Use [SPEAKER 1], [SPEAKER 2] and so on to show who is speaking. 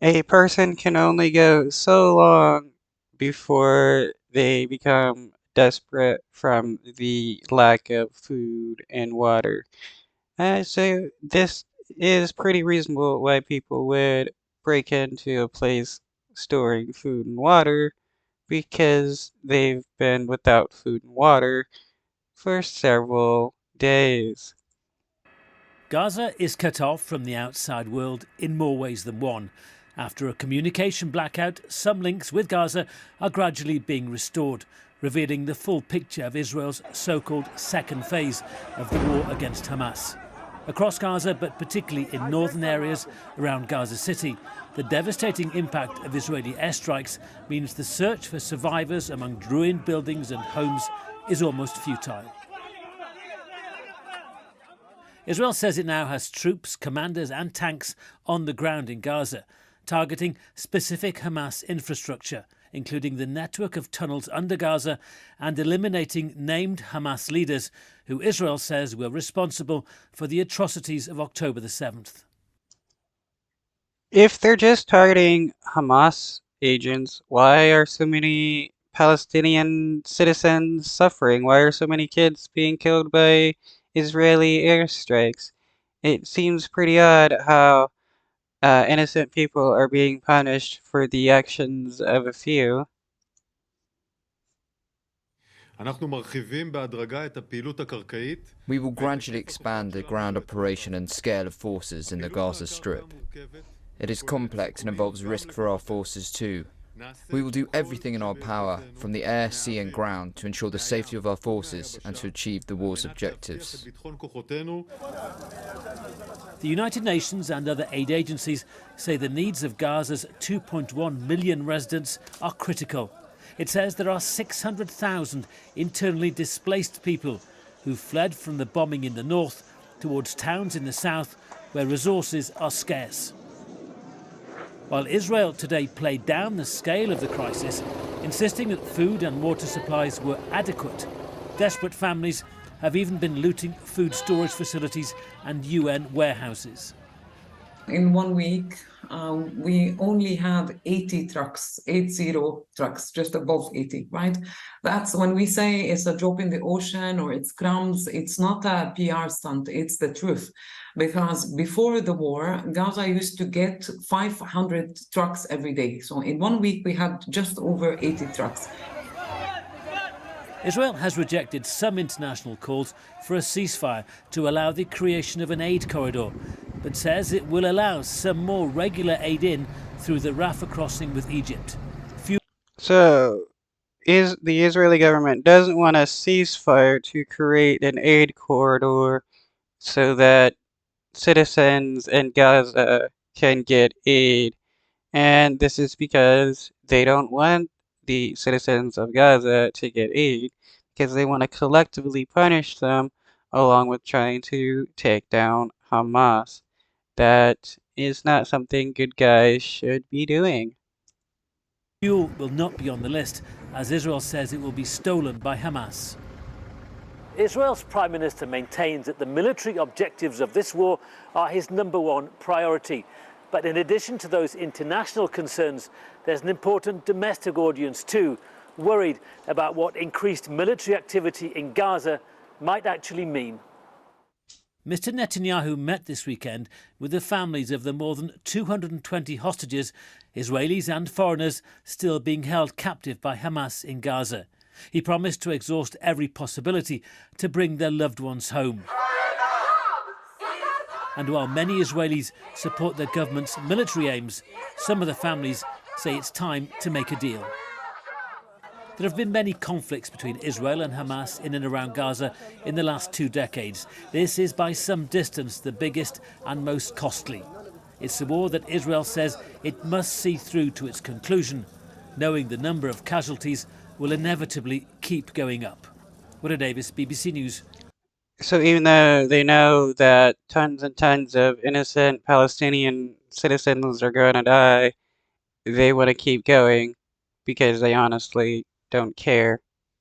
[SPEAKER 1] A person can only go so long before they become desperate from the lack of food and water. So this is pretty reasonable why people would break into a place storing food and water because they've been without food and water for several days.
[SPEAKER 2] Gaza is cut off from the outside world in more ways than one. After a communication blackout, some links with Gaza are gradually being restored, revealing the full picture of Israel's so-called second phase of the war against Hamas. Across Gaza, but particularly in northern areas around Gaza City, the devastating impact of Israeli airstrikes means the search for survivors among ruined buildings and homes is almost futile. Israel says it now has troops, commanders and tanks on the ground in Gaza, targeting specific Hamas infrastructure, including the network of tunnels under Gaza, and eliminating named Hamas leaders who Israel says were responsible for the atrocities of October the 7th.
[SPEAKER 1] If they're just targeting Hamas agents, why are so many Palestinian citizens suffering? Why are so many kids being killed by Israeli airstrikes? It seems pretty odd how innocent people are being punished for the actions of a few.
[SPEAKER 3] We will gradually expand the ground operation and scale of forces in the Gaza Strip. It is complex and involves risk for our forces too. We will do everything in our power, from the air, sea and ground, to ensure the safety of our forces and to achieve the war's objectives.
[SPEAKER 2] The United Nations and other aid agencies say the needs of Gaza's 2.1 million residents are critical. It says there are 600,000 internally displaced people who fled from the bombing in the north towards towns in the south where resources are scarce. While Israel today played down the scale of the crisis, insisting that food and water supplies were adequate, desperate families have even been looting food storage facilities and UN warehouses.
[SPEAKER 4] In 1 week, we only had 80 trucks, 80 trucks, just above 80, right? That's when we say it's a drop in the ocean or it's crumbs, it's not a PR stunt, it's the truth. Because before the war, Gaza used to get 500 trucks every day. So in 1 week, we had just over 80 trucks.
[SPEAKER 2] Israel has rejected some international calls for a ceasefire to allow the creation of an aid corridor, but says it will allow some more regular aid in through the Rafah crossing with Egypt.
[SPEAKER 1] So, the Israeli government doesn't want a ceasefire to create an aid corridor so that citizens in Gaza can get aid. And this is because they don't want the citizens of Gaza to get aid, because they want to collectively punish them along with trying to take down Hamas. That is not something good guys should be doing.
[SPEAKER 2] Fuel will not be on the list, as Israel says it will be stolen by Hamas. Israel's Prime Minister maintains that the military objectives of this war are his #1 priority. But in addition to those international concerns, there's an important domestic audience too, worried about what increased military activity in Gaza might actually mean. Mr. Netanyahu met this weekend with the families of the more than 220 hostages, Israelis and foreigners, still being held captive by Hamas in Gaza. He promised to exhaust every possibility to bring their loved ones home. And while many Israelis support their government's military aims, some of the families say it's time to make a deal. There have been many conflicts between Israel and Hamas in and around Gaza in the last 2 decades. This is by some distance the biggest and most costly. It's a war that Israel says it must see through to its conclusion, knowing the number of casualties will inevitably keep going up. Willow Davis, BBC News.
[SPEAKER 1] So even though they know that tons and tons of innocent Palestinian citizens are going to die, they want to keep going because they honestly don't care.